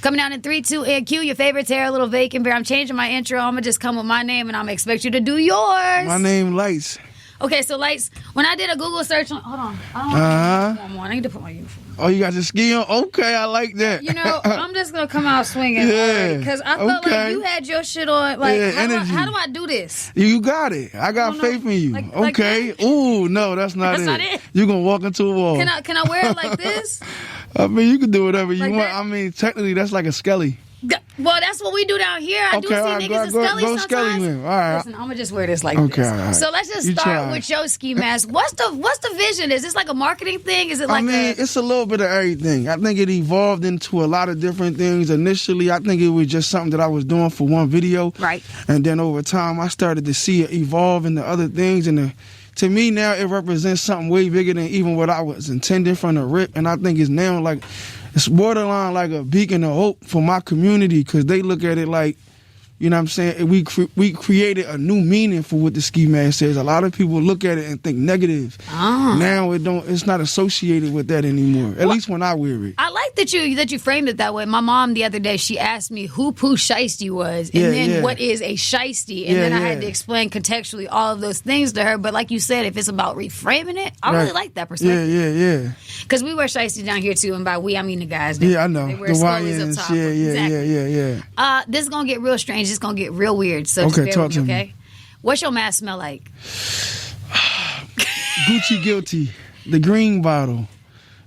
Coming down in 3, 2, and Q, your favorite Tara Little Vacant Bear. I'm changing my intro. I'm going to just come with my name, and I'm going to expect you to do yours. My name, Lihtz. Okay, so Lihtz, when I did a Google search on... Hold on. I don't want to put on. I need to put my uniform on. Oh, you got your ski on? Okay, I like that. You know, I'm just going to come out swinging. Yeah. Because I felt like you had your shit on. Like, yeah, how do I do this? You got it. I got faith in you. Okay. Like ooh, no, that's not it. You're going to walk into a wall. Can I wear it like this? I mean, you can do whatever you want. That? I mean, technically, that's like a skelly. Well, that's what we do down here. I do see niggas in skellies sometimes. Skelly, man. All right. Listen, I'm gonna just wear this like this. All right. So let's just start with your ski mask. What's the vision? Is this like a marketing thing? Is it like it's a little bit of everything. I think it evolved into a lot of different things. Initially, I think it was just something that I was doing for one video. Right. And then over time, I started to see it evolve into other things. And to me now, it represents something way bigger than even what I was intending from the rip. And I think it's now like... it's borderline like a beacon of hope for my community because they look at it like, you know what I'm saying, we created a new meaning for what the ski mask says. A lot of people look at it and think negative. Now it's not associated with that anymore, at least when I wear it. I like that you framed it that way. My mom the other day, she asked me who Pooh Shiesty was and then what is a shiesty. And then I had to explain contextually all of those things to her. But like you said, if it's about reframing it, I really like that perspective. Yeah. Because we wear shiesty down here too, and by we I mean the guys. I know. They wear the scullies up top. Yeah. This is gonna get real strange. It's gonna get real weird. So okay, just bear with me, okay? What's your mask smell like? Gucci Guilty, the green bottle.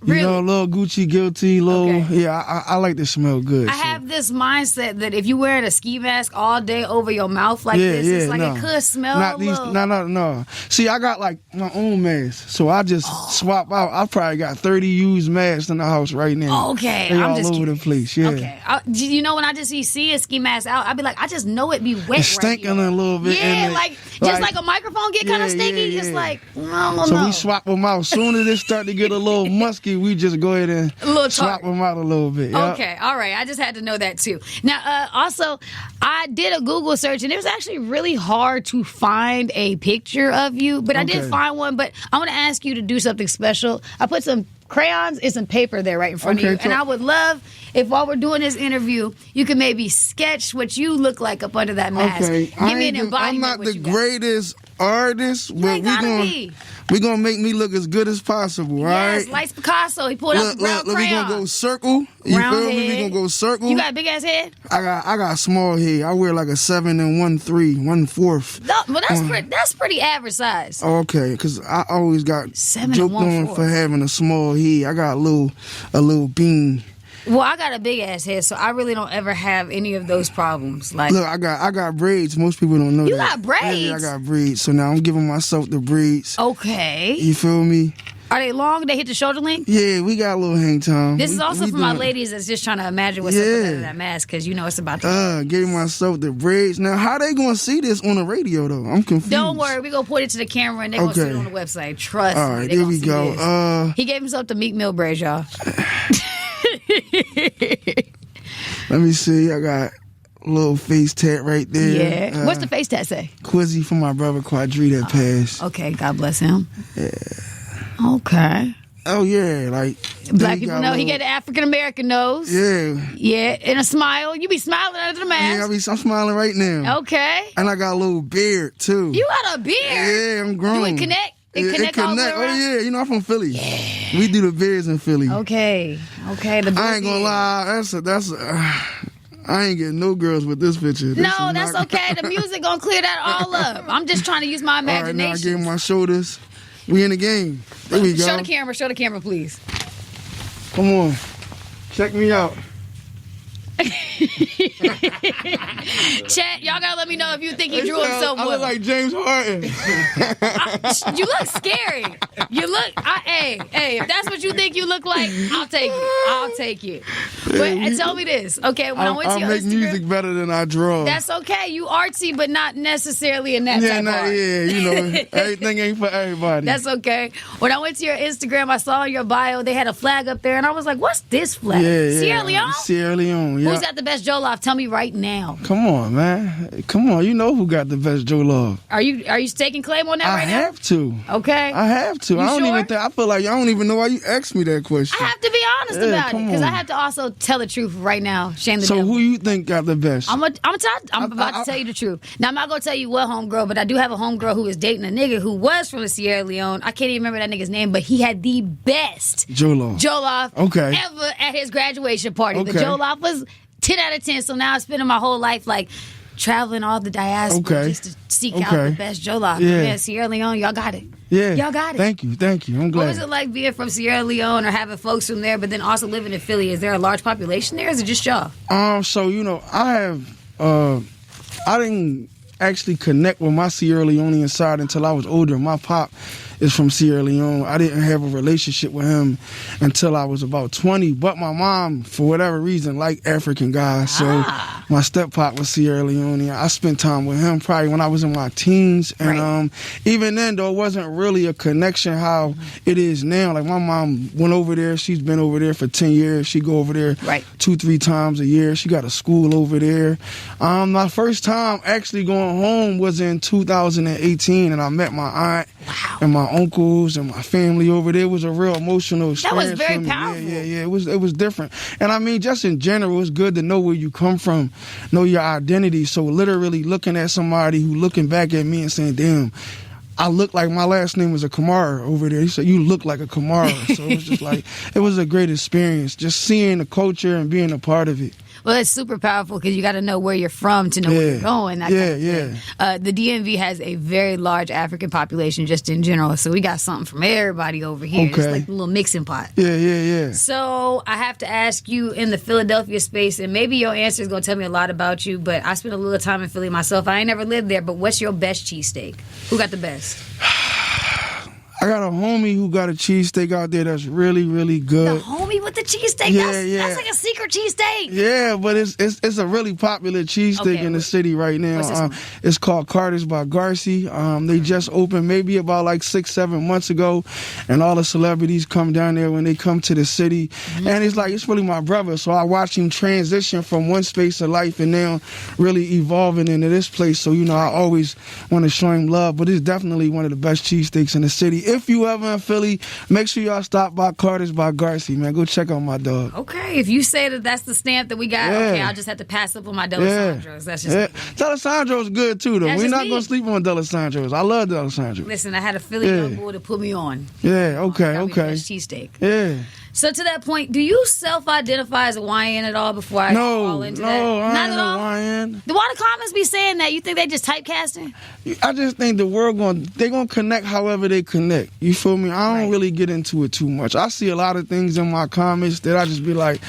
Really? You know, a little Gucci Guilty, I like to smell good. I have this mindset that if you wearing a ski mask all day over your mouth like this, it's like it could smell No. See, I got like my own mask, so I just swap out. I probably got 30 used masks in the house right now. Okay, they all over the place. Yeah. Okay, you know when I just see a ski mask out, I'd be like, I just know it be wet. It's stinking a little bit. Yeah, like a microphone get kind of stinky. It's like So we swap them out. As soon as it start to get a little musky, we just go ahead and swap them out a little bit. Yep. Okay, all right. I just had to know that too. Now, also, I did a Google search, and it was actually really hard to find a picture of you, but I did find one. But I want to ask you to do something special. I put some crayons and some paper there right in front of you, and I would love if while we're doing this interview, you could maybe sketch what you look like up under that mask. Okay. Give me an embodiment. I'm not the greatest artist, but we're going to make me look as good as possible, all right? Yes, Lights Picasso. He pulled out the brown crayon. We're going to go circle. You feel me? We're going to go circle. You got a big-ass head? I got a small head. I wear like a 7 1/3, 1/4. No, well, that's pretty average size. Okay, because I always got joked on for having a small head. I got a little bean. Well, I got a big ass head, so I really don't ever have any of those problems. Like, look, I got braids. Most people don't know that. You got braids? Yeah, I got braids. So now I'm giving myself the braids. Okay. You feel me? Are they long? They hit the shoulder length? Yeah, we got a little hang time. This is also for my ladies that's just trying to imagine what's up under that mask, because you know it's about to... Gave myself the braids. Now, how they going to see this on the radio, though? I'm confused. Don't worry. We're going to put it to the camera, and they're going to see it on the website. Trust me. All right, there we go. He gave himself the Meek Mill braids, y'all. Let me see. I got a little face tat right there. Yeah. What's the face tat say? Quizzy for my brother Quadri that passed. Okay, God bless him. Yeah. Okay. Oh, yeah. Like, black people know. He got an African American nose. Yeah. Yeah, and a smile. You be smiling under the mask. Yeah, I'm smiling right now. Okay. And I got a little beard, too. You got a beard? Yeah, I'm grown. Do it connect? It connect all the way around? Oh, yeah. You know, I'm from Philly. Yeah. We do the beards in Philly. Okay. I ain't gonna lie. I ain't getting no girls with this picture. No, that's okay. The music gonna clear that all up. I'm just trying to use my imagination. All right, now I gave my shoulders. We in the game. There we go. Show the camera, please. Come on. Check me out. Chat, y'all gotta let me know if you think he drew himself well. I look like James Harden. You look scary. You look, hey, if that's what you think you look like, I'll take it. But tell me this, okay? When I went to your make Instagram, music better than I draw. That's okay. You artsy, but not necessarily in that type of art. Yeah, you know, everything ain't for everybody. That's okay. When I went to your Instagram, I saw in your bio they had a flag up there, and I was like, "What's this flag? Yeah, Sierra Leone? Sierra Leone. Who's got the best jollof? Tell me right now. Come on, man. Come on. You know who got the best jollof. Are you staking claim on that right now? I have to. Okay. I have to. I don't even think. I feel like y'all don't even know why you asked me that question. I have to be honest about it because I have to also tell the truth right now. Shame the So devil. who you think got the best? I'm about to tell you the truth. Now, I'm not going to tell you what homegirl, but I do have a homegirl who is dating a nigga who was from Sierra Leone. I can't even remember that nigga's name, but he had the best jollof ever at his graduation party. The jollof was 10 out of 10, so now I'm spending my whole life like traveling all the diaspora just to seek out the best jollof. Yeah. Man, Sierra Leone, y'all got it. Yeah. Y'all got it. Thank you. I'm glad. What was it like being from Sierra Leone or having folks from there, but then also living in Philly? Is there a large population there, or is it just y'all? So, I didn't actually connect with my Sierra Leonean side until I was older. My pop is from Sierra Leone. I didn't have a relationship with him until I was about 20. But my mom, for whatever reason, liked African guys. So my step-pop was Sierra Leone. I spent time with him probably when I was in my teens. And even then, though, it wasn't really a connection how it is now. Like, my mom went over there. She's been over there for 10 years. She go over there 2-3 times a year. She got a school over there. My first time actually going home was in 2018, and I met my aunt and my uncles and my family over there. It was a real emotional experience. That was very powerful. Yeah. It was different. And I mean, just in general, it's good to know where you come from, know your identity. So literally looking at somebody who looking back at me and saying, damn, I look like my last name was a Kamara over there. He said, you look like a Kamara. So it was just like, it was a great experience, just seeing the culture and being a part of it. Well, it's super powerful because you got to know where you're from to know where you're going. The DMV has a very large African population just in general, so we got something from everybody over here. It's like a little mixing pot. Yeah. So I have to ask you in the Philadelphia space, and maybe your answer is going to tell me a lot about you, but I spent a little time in Philly myself. I ain't never lived there, but what's your best cheesesteak? Who got the best? I got a homie who got a cheesesteak out there that's really, really good. The homie with the cheesesteak? That's like a secret cheesesteak. Yeah, but it's a really popular cheesesteak in the city right now. It's called Carter's by Garcia. They just opened maybe about like 6-7 months ago, and all the celebrities come down there when they come to the city. And it's really my brother, so I watch him transition from one space of life and now really evolving into this place. So, I always want to show him love, but it's definitely one of the best cheesesteaks in the city. If you ever in Philly, make sure y'all stop by Carter's by Garcia, man. Go check out my dog. Okay, if you say that's the stamp that we got, okay, I'll just have to pass up on my Delisandros. That's just Delisandro's good too, though. We're not gonna sleep on Delisandro's. I love Delisandro. Listen, I had a Philly young boy to put me on. Yeah, okay. Cheesesteak. Yeah. So to that point, do you self-identify as a YN at all before I fall into that? No, I not ain't at all. YN. Why the comments be saying that? You think they just typecasting? I just think the world they're gonna connect however they connect. You feel me? I don't really get into it too much. I see a lot of things in my comments that I just be like,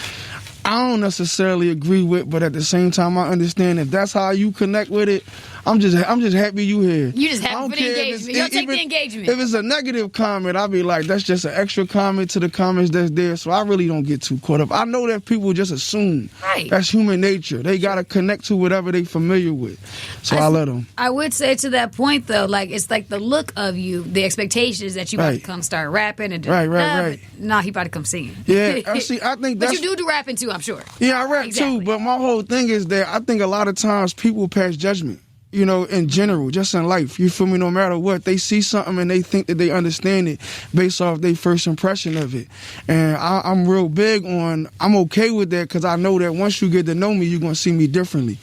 I don't necessarily agree with, but at the same time, I understand if that's how you connect with it. I'm just happy you here. You just happy for the engagement. You'll take the engagement. If it's a negative comment, I'll be like, that's just an extra comment to the comments that's there. So I really don't get too caught up. I know that people just assume that's human nature. They got to connect to whatever they familiar with. So I let them. I would say to that point, though, like it's like the look of you, the expectation is that you about to come start rapping. And right. Nah, he about to come singing. Yeah, see, I think that's... But you do rapping too, I'm sure. Yeah, I rap too, but my whole thing is that I think a lot of times people pass judgment. In general, just in life, you feel me? No matter what, they see something and they think that they understand it based off their first impression of it. And I'm real big on, I'm okay with that because I know that once you get to know me, you're going to see me differently.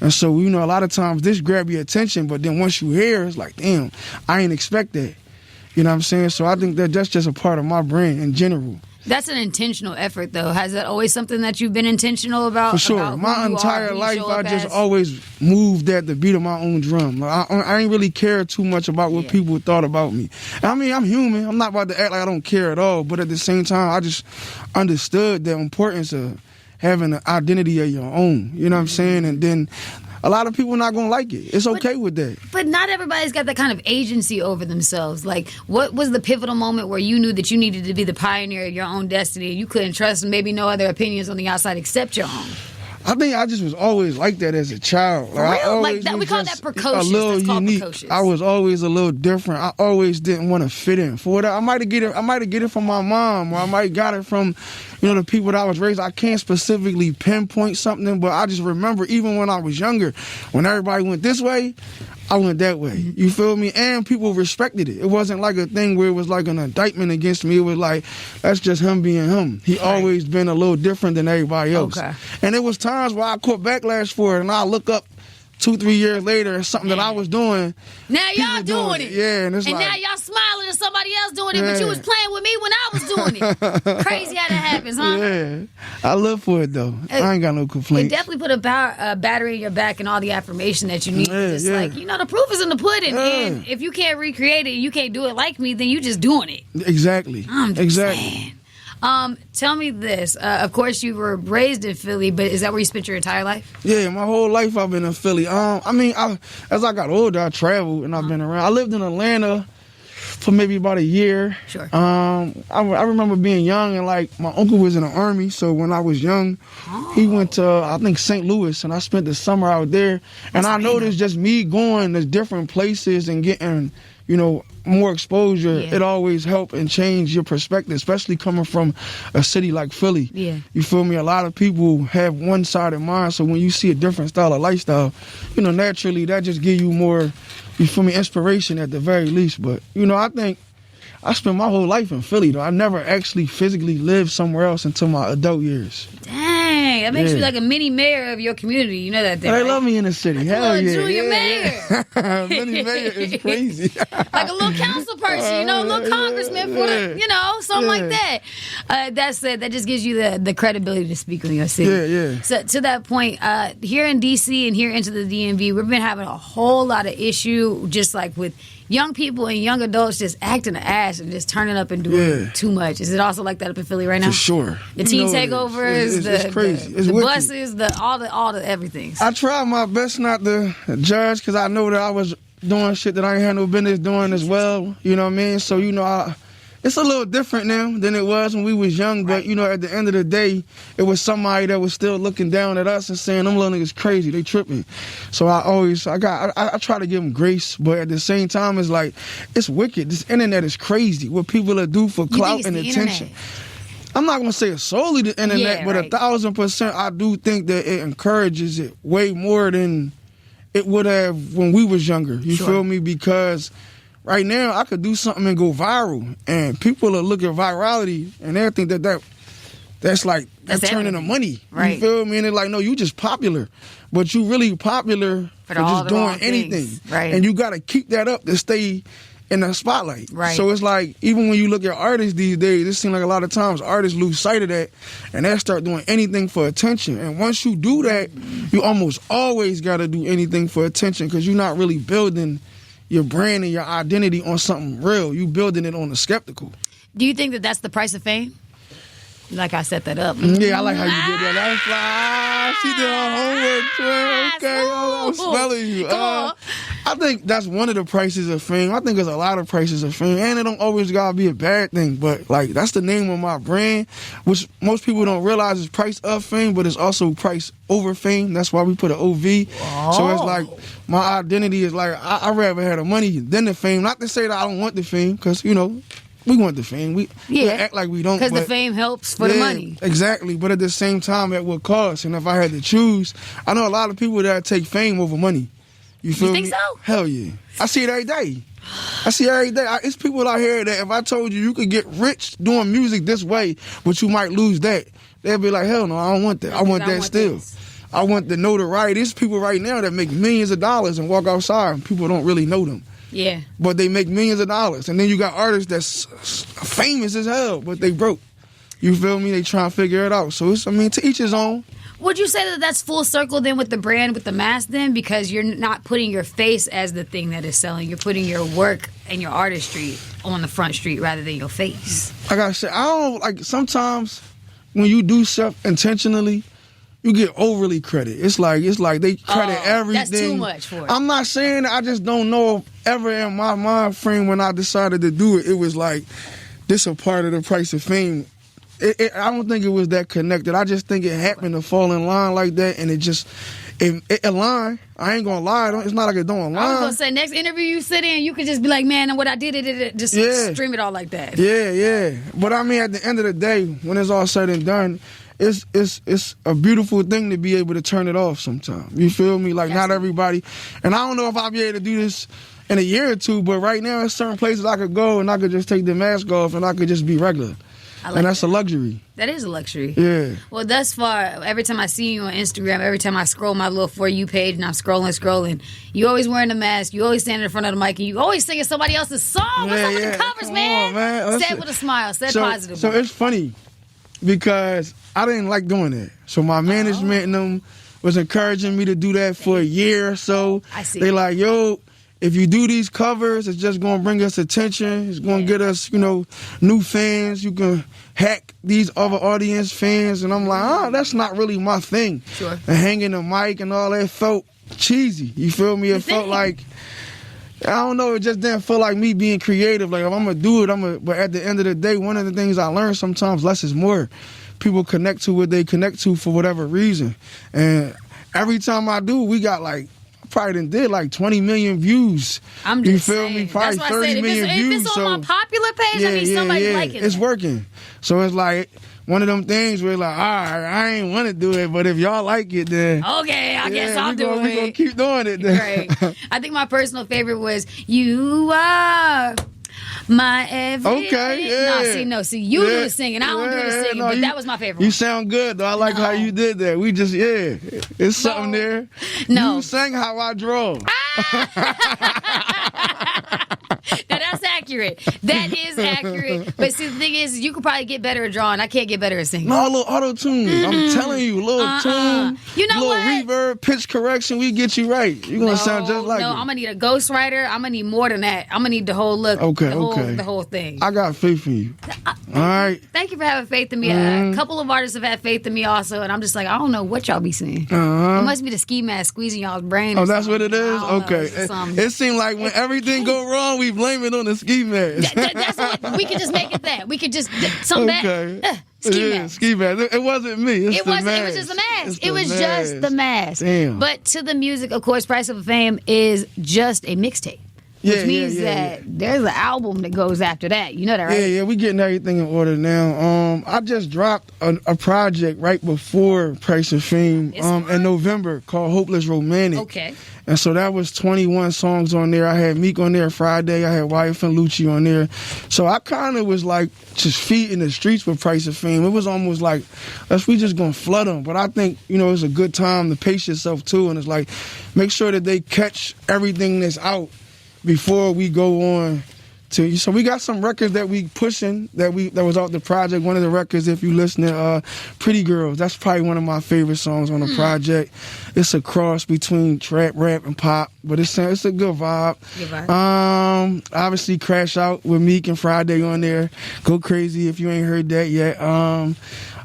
And so, a lot of times this grab your attention, but then once you hear, it's like, damn, I ain't expect that. You know what I'm saying? So I think that that's just a part of my brand in general. That's an intentional effort, though. Has that always something that you've been intentional about? For sure. My entire life, I just always moved at the beat of my own drum. I ain't really care too much about what people thought about me. I mean, I'm human. I'm not about to act like I don't care at all. But at the same time, I just understood the importance of having an identity of your own. You know what I'm saying? And then a lot of people are not going to like it. It's okay with that. But not everybody's got that kind of agency over themselves. Like, what was the pivotal moment where you knew that you needed to be the pioneer of your own destiny and you couldn't trust maybe no other opinions on the outside except your own? I think I just was always like that as a child. For real? Like that, we call that precocious. A little unique. Precocious. I was always a little different. I always didn't want to fit in. For what I might have get it from my mom, or I might got it from, the people that I was raised. I can't specifically pinpoint something, but I just remember even when I was younger, when everybody went this way, I went that way. You feel me? And people respected it. It wasn't like a thing where it was like an indictment against me. It was like, that's just him being him. He always been a little different than everybody else. Okay. And it was times where I caught backlash for it, and I look up 2-3 years later, something that I was doing. Now y'all doing it. Yeah, and now y'all smiling at somebody else doing it, but you was playing with me when I was doing it. Crazy how that happens, huh? Yeah, I live for it though. I ain't got no complaints. It definitely put a battery in your back and all the affirmation that you need. Like, the proof is in the pudding. And if you can't recreate it, you can't do it like me, then you just doing it. Exactly. I'm just saying. Tell me this. Of course, you were raised in Philly, but is that where you spent your entire life? Yeah, my whole life I've been in Philly. As I got older, I traveled and I've been around. I lived in Atlanta for maybe about a year. Sure. I remember being young and like my uncle was in the Army, so when I was young, he went to I think St. Louis, and I spent the summer out there. And I noticed just me going to different places and getting more exposure, it always help and change your perspective, especially coming from a city like Philly. Yeah. You feel me? A lot of people have one-sided mind, so when you see a different style of lifestyle, naturally that just give you more, you feel me, inspiration at the very least. But, I think I spent my whole life in Philly, though. I never actually physically lived somewhere else until my adult years. Dang, that makes you like a mini mayor of your community. You know that thing, They right? love me in the city. Like Hell a yeah. junior mayor. Mini mayor is crazy. Like a little council person, a little congressman for something like that. That's it. That just gives you the credibility to speak on your city. Yeah. So to that point, here in D.C. and here into the DMV, we've been having a whole lot of issue just like with young people and young adults just acting an ass and just turning up and doing too much. Is it also like that up in Philly right now? For sure. The teen takeovers, it's crazy. the buses, all the everything. I tried my best not to judge because I know that I was doing shit that I ain't had no business doing as well. You know what I mean? So, it's a little different now than it was when we was young, but, at the end of the day, it was somebody that was still looking down at us and saying, them little niggas crazy, they tripping. So I try to give them grace, but at the same time, it's like, it's wicked. This internet is crazy. What people will do for clout and attention. I'm not going to say it's solely the internet, but 1,000% I do think that it encourages it way more than it would have when we was younger. You feel me? Because right now, I could do something and go viral, and people will look at virality, and they'll think that's turning to money. Right. You feel me? And they're like, no, you just popular. But you really popular for just doing anything. Right. And you got to keep that up to stay in the spotlight. Right. So it's like, even when you look at artists these days, it seems like a lot of times artists lose sight of that, and they start doing anything for attention. And once you do that, you almost always got to do anything for attention because you're not really building your brand and your identity on something real. You building it on the skeptical. Do you think that that's the price of fame? Like I set that up. Yeah, I like how you did that. That's fly. She did her homework, twin. Okay, I'm smelling you. Come on. I think that's one of the prices of fame. I think there's a lot of prices of fame, and it don't always gotta be a bad thing. But like, that's the name of my brand, which most people don't realize is price of fame, but it's also price over fame. That's why we put an OV. Oh. So it's like my identity is like I'd rather have the money than the fame. Not to say that I don't want the fame, because we want the fame. We act like we don't. Because the fame helps for the money. Exactly. But at the same time, at what cost? And if I had to choose, I know a lot of people that take fame over money. You feel me? You think so? Hell yeah. I see it every day. It's people out here that if I told you could get rich doing music this way, but you might lose that, they'll be like, hell no, I don't want that. I want that still. I want the notoriety. There's people right now that make millions of dollars and walk outside and people don't really know them. Yeah. But they make millions of dollars. And then you got artists that's famous as hell, but they broke. You feel me? They trying to figure it out. So it's, to each his own. Would you say that that's full circle then with the brand, with the mask then? Because you're not putting your face as the thing that is selling. You're putting your work and your artistry on the front street rather than your face. I gotta say, sometimes when you do stuff intentionally, you get overly credit. It's like they credit everything. That's too much for it. I'm not saying that. I just don't know if ever in my mind frame when I decided to do it, it was like, this a part of the price of fame I don't think it was that connected. I just think it happened to fall in line like that, and it aligned. I ain't gonna lie. It's not like it don't align. I was gonna say, next interview you sit in, you could just be like, man, and what I did, just stream it all like that. Yeah. But I mean, at the end of the day, when it's all said and done, it's a beautiful thing to be able to turn it off sometimes. You feel me? Like, not everybody, and I don't know if I'll be able to do this in a year or two, but right now, there's certain places I could go and I could just take the mask off and I could just be regular. And that's a luxury. That is a luxury. Yeah. Well, thus far, every time I see you on Instagram, every time I scroll my little For You page and I'm scrolling, you always wearing a mask, you always standing in front of the mic, and you always singing somebody else's song. What's up with the covers, man? Say it with a smile. Say it positive. So it's funny because I didn't like doing that. So my management and them was encouraging me to do that for a year or so. I see. They like, yo, if you do these covers, it's just going to bring us attention. It's going to get us, new fans. You can hack these other audience fans. And I'm like, that's not really my thing. Sure. And hanging the mic and all that felt cheesy. You feel me? It felt like, I don't know, it just didn't feel like me being creative. Like, if I'm going to do it, but at the end of the day, one of the things I learned sometimes, less is more. People connect to what they connect to for whatever reason. And every time I do, we got probably done did 20 million views. I'm just saying. You feel me? Probably 30 million views. If it's on my popular page, somebody liking it. It's working. So it's like one of them things where all right, I ain't want to do it, but if y'all like it, then okay, I guess I'll do it. We're going to keep doing it then. Right. I think my personal favorite was You Are My Everything. Okay, yeah. See, you do the singing. I don't do the singing, but that was my favorite one. You sound good, though. I like how you did that. We just, it's something there. No. You sang how I drove. Now, that's accurate. That is accurate. But see, the thing is, you could probably get better at drawing. I can't get better at singing. No, a little auto-tune. I'm telling you, a little tune. You know what? Reverb, pitch correction, we get you right. You're going to sound just like it. No, I'm going to need a ghostwriter. I'm going to need more than that. I'm going to need the whole look. Okay, the whole thing. I got faith in you. All right. Thank you for having faith in me. A couple of artists have had faith in me also, and I'm just like, I don't know what y'all be saying. It must be the ski mask squeezing y'all's brain. Oh, that's what it is? Okay. It seemed like when everything go wrong, we blame it on the ski mask. That's what we could just make it that. We could just ski mask. Ski mask. It wasn't me. It was just the mask. It was just the mask. Damn. But to the music, of course, Price of Fame is just a mixtape. Which means that there's an album that goes after that. You know that, right? Yeah, we getting everything in order now. I just dropped a project right before Price of Fame in November called Hopeless Romantic. Okay. And so that was 21 songs on there. I had Meek on there Friday. I had Wyeth and Lucci on there. So I kind of was like just feet in the streets with Price of Fame. It was almost like, we just going to flood them. But I think, it's a good time to pace yourself too. And it's like, make sure that they catch everything that's out before we go on to. So we got some records that we pushing that was out the project. One of the records, if you listening, Pretty Girls. That's probably one of my favorite songs on the project. It's a cross between trap, rap, and pop, but it's a good vibe. Good vibe. Obviously, Crash Out with Meek and Friday on there. Go crazy if you ain't heard that yet.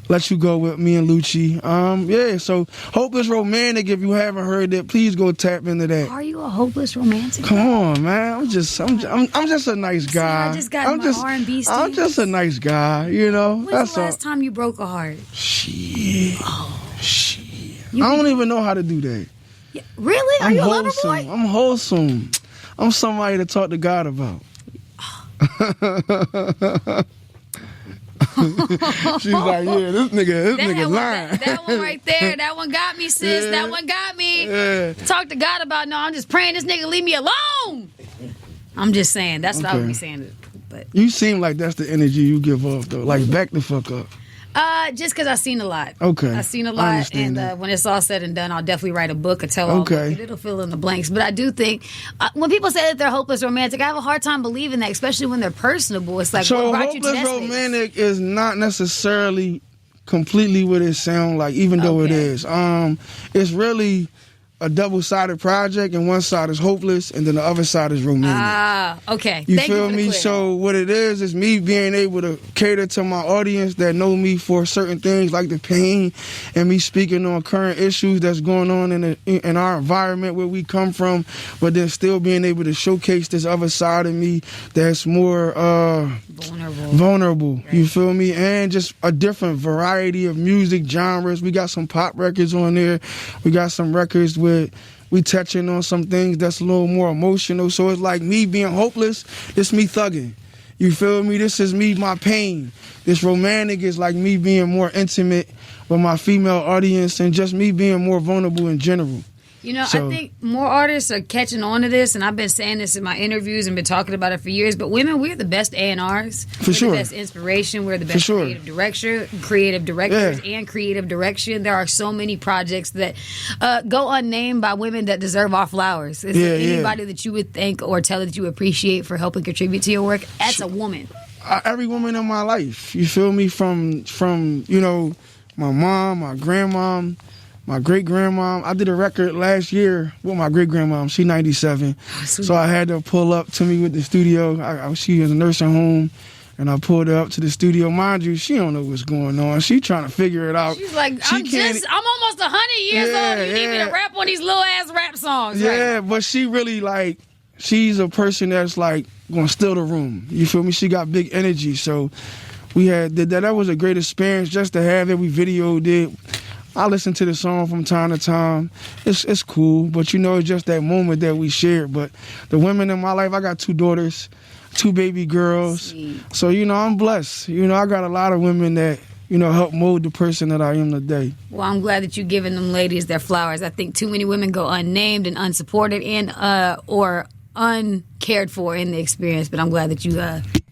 Let You Go with me and Lucci. So Hopeless Romantic, if you haven't heard that, please go tap into that. Are you a hopeless romantic? Come on, man. I'm just a nice guy. See, I just got my R&B Steve. I'm just a nice guy, When's the last time you broke a heart? Shit. I don't even know how to do that. Yeah, really? Are you a lover boy? I'm wholesome. I'm somebody to talk to God about. She's like, this nigga lying. That one right there, that one got me, sis. That one got me. Yeah. Talk to God about, no, I'm just praying this nigga leave me alone. I'm just saying, that's what I would be saying. But you seem like that's the energy you give off, though. Like, back the fuck up. Just because I've seen a lot. Okay. I've seen a lot, and when it's all said and done, I'll definitely write a book or tell all book, and it'll fill in the blanks. But I do think, when people say that they're hopeless romantic, I have a hard time believing that, especially when they're personable. It's like, so what brought you to that hopeless romantic is not necessarily completely what it sounds like, even though it is. It's really a double-sided project, and one side is hopeless, and then the other side is romantic. Ah, okay. You Thank feel for the me? clear. So what it is me being able to cater to my audience that know me for certain things like the pain, and me speaking on current issues that's going on in our environment where we come from, but then still being able to showcase this other side of me that's more vulnerable. Right. You feel me? And just a different variety of music genres. We got some pop records on there. We got some records with we touching on some things that's a little more emotional. So it's like me being hopeless, it's me thugging. You feel me? This is me, my pain. This romantic is like me being more intimate with my female audience and just me being more vulnerable in general. You know, I think more artists are catching on to this, and I've been saying this in my interviews and been talking about it for years, but women, we're the best A&Rs. We're the best inspiration. We're the best creative directors and creative direction. There are so many projects that go unnamed by women that deserve our flowers. Is there anybody that you would thank or tell that you appreciate for helping contribute to your work? That's a woman. Every woman in my life. You feel me? From you know, my mom, my grandmom, my great-grandmom. I did a record last year with my great-grandmom. She 97. So I had to pull up to me with the studio. She was in a nursing home, and I pulled her up to the studio. Mind you, she don't know what's going on. She trying to figure it out. She's like, I'm almost 100 years old. You need me to rap on these little-ass rap songs. Yeah, right? But she really, like, she's a person that's, like, going to steal the room. You feel me? She got big energy. So we had did that. That was a great experience just to have it. We videoed it. I listen to the song from time to time. It's cool, but you know, it's just that moment that we shared. But the women in my life, I got 2 daughters, 2 baby girls. Sweet. So, you know, I'm blessed. You know, I got a lot of women that, you know, help mold the person that I am today. Well, I'm glad that you're giving them ladies their flowers. I think too many women go unnamed and unsupported and or uncared for in the experience, but I'm glad that you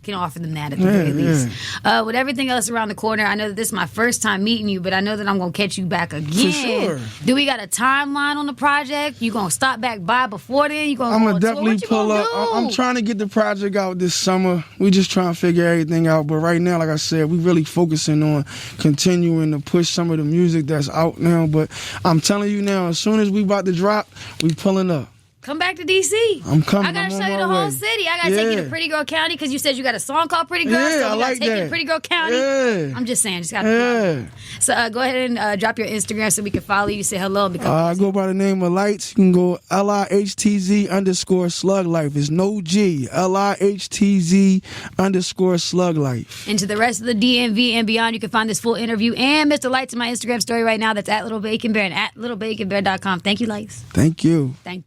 can offer them that at the very least. With everything else around the corner, I know that this is my first time meeting you, but I know that I'm going to catch you back again. For sure. Do we got a timeline on the project? You going to stop back by before then? I'm going to definitely pull up. I'm trying to get the project out this summer. We just trying to figure everything out. But right now, like I said, we really focusing on continuing to push some of the music that's out now. But I'm telling you now, as soon as we about to drop, we pulling up. Come back to D.C. I'm coming. I gotta show you the whole city. I gotta take you to Pretty Girl County because you said you got a song called Pretty Girl. So we gotta take you to Pretty Girl County. I'm just saying, just gotta. So go ahead and drop your Instagram so we can follow you. Say hello and become. I go by the name of Lihtz. You can go LIHTZ_slug life. It's no G. LIHTZ_slug life. And to the rest of the DMV and beyond, you can find this full interview and Mr. Lihtz in my Instagram story right now. That's at Little Bacon Bear and at littlebaconbear.com. Thank you, Lihtz. Thank you. Thank you.